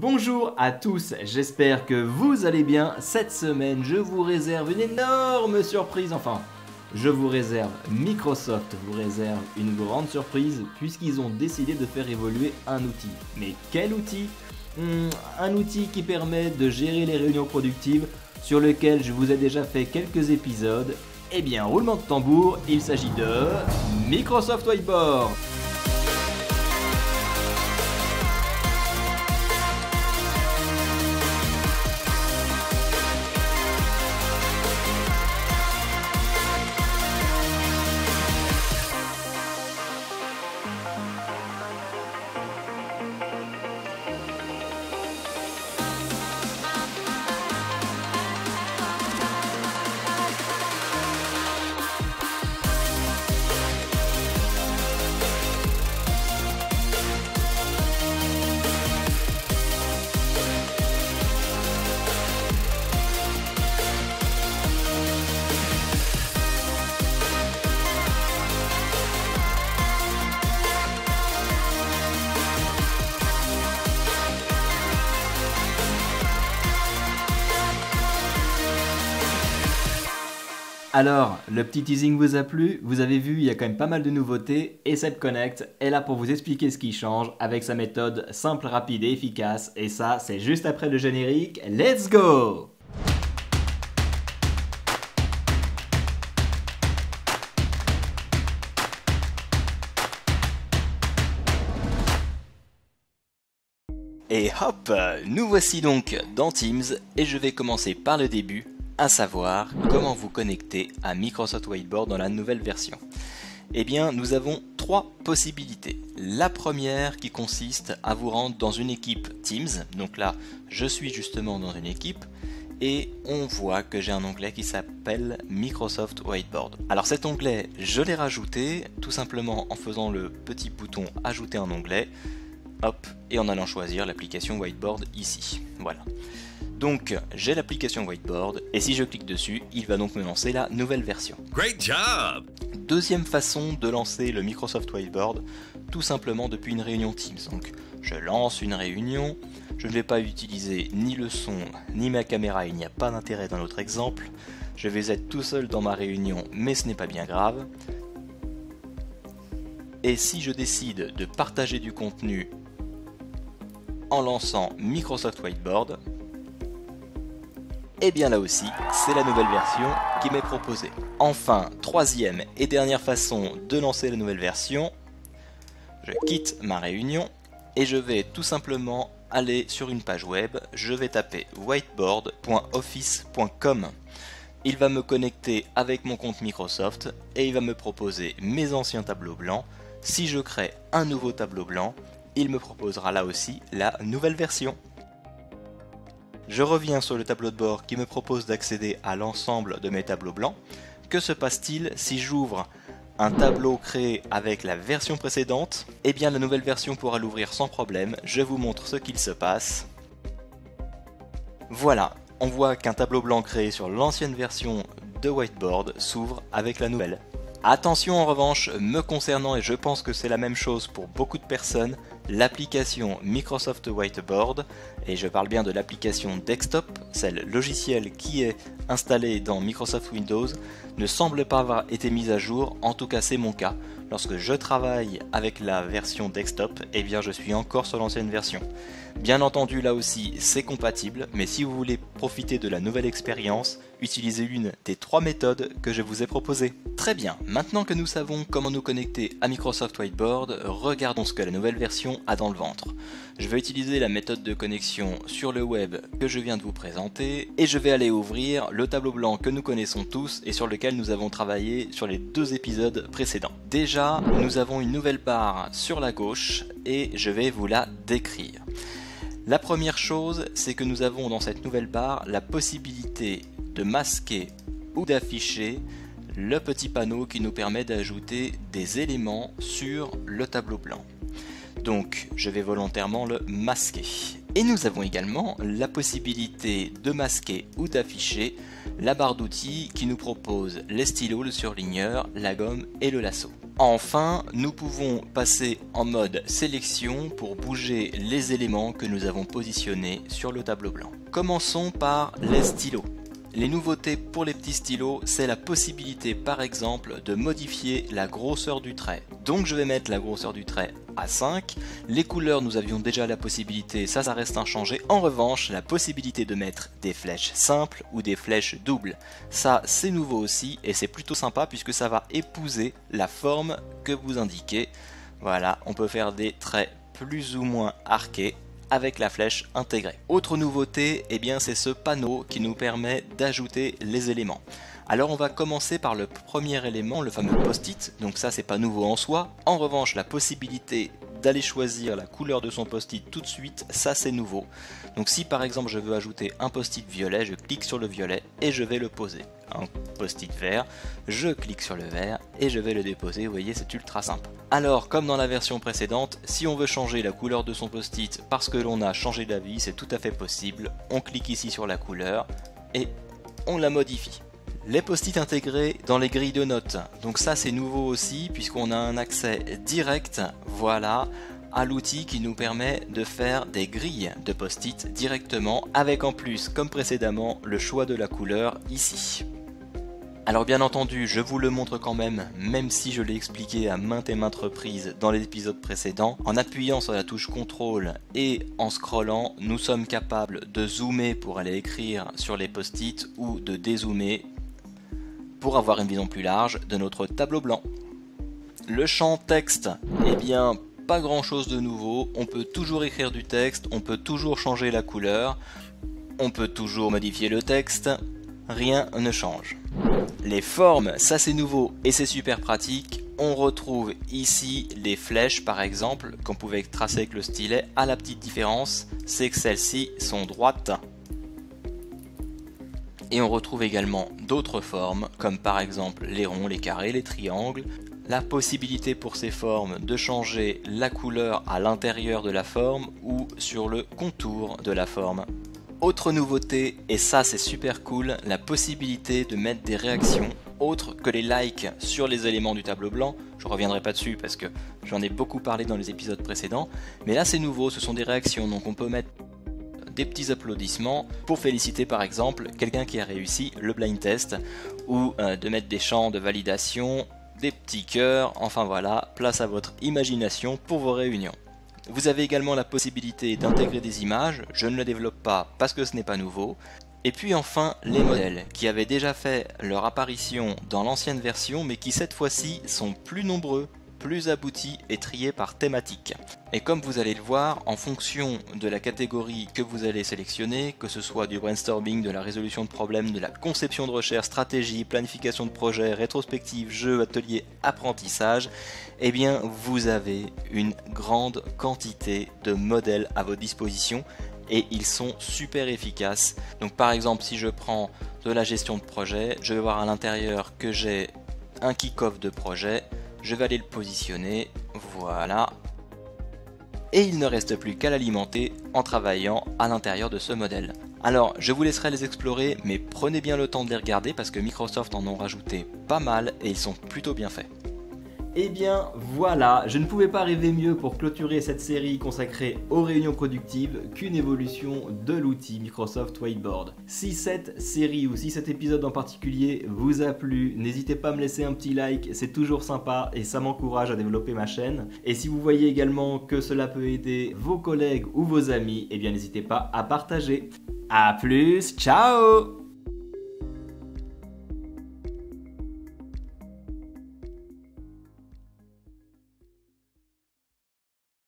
Bonjour à tous, j'espère que vous allez bien. Cette semaine, je vous réserve une énorme surprise, Microsoft vous réserve une grande surprise puisqu'ils ont décidé de faire évoluer un outil. Mais quel outil? Un outil qui permet de gérer les réunions productives sur lequel je vous ai déjà fait quelques épisodes. Eh bien, roulement de tambour, il s'agit de Microsoft Whiteboard. Alors, le petit teasing vous a plu? Vous avez vu, il y a quand même pas mal de nouveautés et Seb Connect est là pour vous expliquer ce qui change avec sa méthode simple, rapide et efficace. Et ça, c'est juste après le générique. Let's go! Et hop, nous voici donc dans Teams et je vais commencer par le début, à savoir comment vous connecter à Microsoft Whiteboard dans la nouvelle version. Eh bien, nous avons trois possibilités. La première qui consiste à vous rendre dans une équipe Teams. Donc là, je suis justement dans une équipe et on voit que j'ai un onglet qui s'appelle Microsoft Whiteboard. Alors cet onglet, je l'ai rajouté tout simplement en faisant le petit bouton ajouter un onglet. Hop, et en allant choisir l'application Whiteboard ici. Voilà. Donc j'ai l'application Whiteboard et si je clique dessus, il va donc me lancer la nouvelle version. Great job! Deuxième façon de lancer le Microsoft Whiteboard, tout simplement depuis une réunion Teams. Donc je lance une réunion, je ne vais pas utiliser ni le son ni ma caméra, il n'y a pas d'intérêt dans notre exemple. Je vais être tout seul dans ma réunion, mais ce n'est pas bien grave. Et si je décide de partager du contenu en lançant Microsoft Whiteboard, et bien là aussi, c'est la nouvelle version qui m'est proposée. Enfin, troisième et dernière façon de lancer la nouvelle version, je quitte ma réunion et je vais tout simplement aller sur une page web, je vais taper whiteboard.office.com. Il va me connecter avec mon compte Microsoft et il va me proposer mes anciens tableaux blancs. Si je crée un nouveau tableau blanc, il me proposera là aussi la nouvelle version. Je reviens sur le tableau de bord qui me propose d'accéder à l'ensemble de mes tableaux blancs. Que se passe-t-il si j'ouvre un tableau créé avec la version précédente? Eh bien la nouvelle version pourra l'ouvrir sans problème, je vous montre ce qu'il se passe. Voilà, on voit qu'un tableau blanc créé sur l'ancienne version de Whiteboard s'ouvre avec la nouvelle. Attention en revanche, me concernant et je pense que c'est la même chose pour beaucoup de personnes, l'application Microsoft Whiteboard, et je parle bien de l'application desktop, celle logicielle qui est installée dans Microsoft Windows, ne semble pas avoir été mise à jour, en tout cas c'est mon cas. Lorsque je travaille avec la version desktop, eh bien je suis encore sur l'ancienne version. Bien entendu là aussi c'est compatible, mais si vous voulez profiter de la nouvelle expérience, utilisez l'une des trois méthodes que je vous ai proposées. Très bien, maintenant que nous savons comment nous connecter à Microsoft Whiteboard, regardons ce que la nouvelle version a dans le ventre. Je vais utiliser la méthode de connexion sur le web que je viens de vous présenter et je vais aller ouvrir le tableau blanc que nous connaissons tous et sur lequel nous avons travaillé sur les 2 épisodes précédents. Déjà, nous avons une nouvelle barre sur la gauche et je vais vous la décrire. La première chose, c'est que nous avons dans cette nouvelle barre la possibilité de masquer ou d'afficher le petit panneau qui nous permet d'ajouter des éléments sur le tableau blanc. Donc je vais volontairement le masquer. Et nous avons également la possibilité de masquer ou d'afficher la barre d'outils qui nous propose les stylos, le surligneur, la gomme et le lasso. Enfin, nous pouvons passer en mode sélection pour bouger les éléments que nous avons positionnés sur le tableau blanc. Commençons par les stylos. Les nouveautés pour les petits stylos, c'est la possibilité par exemple de modifier la grosseur du trait. Donc je vais mettre la grosseur du trait à 5. Les couleurs, nous avions déjà la possibilité, ça reste inchangé. En revanche, la possibilité de mettre des flèches simples ou des flèches doubles. Ça, c'est nouveau aussi et c'est plutôt sympa puisque ça va épouser la forme que vous indiquez. Voilà, on peut faire des traits plus ou moins arqués avec la flèche intégrée. Autre nouveauté, eh bien c'est ce panneau qui nous permet d'ajouter les éléments. Alors on va commencer par le premier élément, le fameux post-it, donc ça c'est pas nouveau en soi. En revanche, la possibilité d'aller choisir la couleur de son post-it tout de suite, ça c'est nouveau. Donc si par exemple je veux ajouter un post-it violet, je clique sur le violet et je vais le poser. Un post-it vert, je clique sur le vert et je vais le déposer, vous voyez c'est ultra simple. Alors comme dans la version précédente, si on veut changer la couleur de son post-it parce que l'on a changé d'avis, c'est tout à fait possible. On clique ici sur la couleur et on la modifie. Les post-it intégrés dans les grilles de notes, donc ça c'est nouveau aussi puisqu'on a un accès direct, voilà, à l'outil qui nous permet de faire des grilles de post-it directement avec en plus, comme précédemment, le choix de la couleur ici. Alors bien entendu, je vous le montre quand même si je l'ai expliqué à maintes et maintes reprises dans les épisodes précédents. En appuyant sur la touche CTRL et en scrollant, nous sommes capables de zoomer pour aller écrire sur les post-it ou de dézoomer pour avoir une vision plus large de notre tableau blanc. Le champ texte, eh bien pas grand chose de nouveau, on peut toujours écrire du texte, on peut toujours changer la couleur, on peut toujours modifier le texte, rien ne change. Les formes, ça c'est nouveau et c'est super pratique, on retrouve ici les flèches par exemple qu'on pouvait tracer avec le stylet, à la petite différence, c'est que celles-ci sont droites. Et on retrouve également d'autres formes, comme par exemple les ronds, les carrés, les triangles. La possibilité pour ces formes de changer la couleur à l'intérieur de la forme ou sur le contour de la forme. Autre nouveauté, et ça c'est super cool, la possibilité de mettre des réactions autres que les likes sur les éléments du tableau blanc. Je ne reviendrai pas dessus parce que j'en ai beaucoup parlé dans les épisodes précédents. Mais là c'est nouveau, ce sont des réactions, donc on peut mettre des petits applaudissements pour féliciter par exemple quelqu'un qui a réussi le blind test ou de mettre des chants de validation, des petits cœurs, enfin voilà, place à votre imagination pour vos réunions. Vous avez également la possibilité d'intégrer des images, je ne le développe pas parce que ce n'est pas nouveau. Et puis enfin les modèles qui avaient déjà fait leur apparition dans l'ancienne version mais qui cette fois-ci sont plus nombreux, plus abouti et trié par thématique. Et comme vous allez le voir, en fonction de la catégorie que vous allez sélectionner, que ce soit du brainstorming, de la résolution de problèmes, de la conception de recherche, stratégie, planification de projet, rétrospective, jeu, atelier, apprentissage, eh bien vous avez une grande quantité de modèles à votre disposition et ils sont super efficaces. Donc par exemple si je prends de la gestion de projet, je vais voir à l'intérieur que j'ai un kick-off de projet. Je vais aller le positionner, voilà. Et il ne reste plus qu'à l'alimenter en travaillant à l'intérieur de ce modèle. Alors, je vous laisserai les explorer, mais prenez bien le temps de les regarder parce que Microsoft en ont rajouté pas mal et ils sont plutôt bien faits. Et bien voilà, je ne pouvais pas rêver mieux pour clôturer cette série consacrée aux réunions productives qu'une évolution de l'outil Microsoft Whiteboard. Si cette série ou si cet épisode en particulier vous a plu, n'hésitez pas à me laisser un petit like, c'est toujours sympa et ça m'encourage à développer ma chaîne. Et si vous voyez également que cela peut aider vos collègues ou vos amis, eh bien n'hésitez pas à partager. A plus, ciao!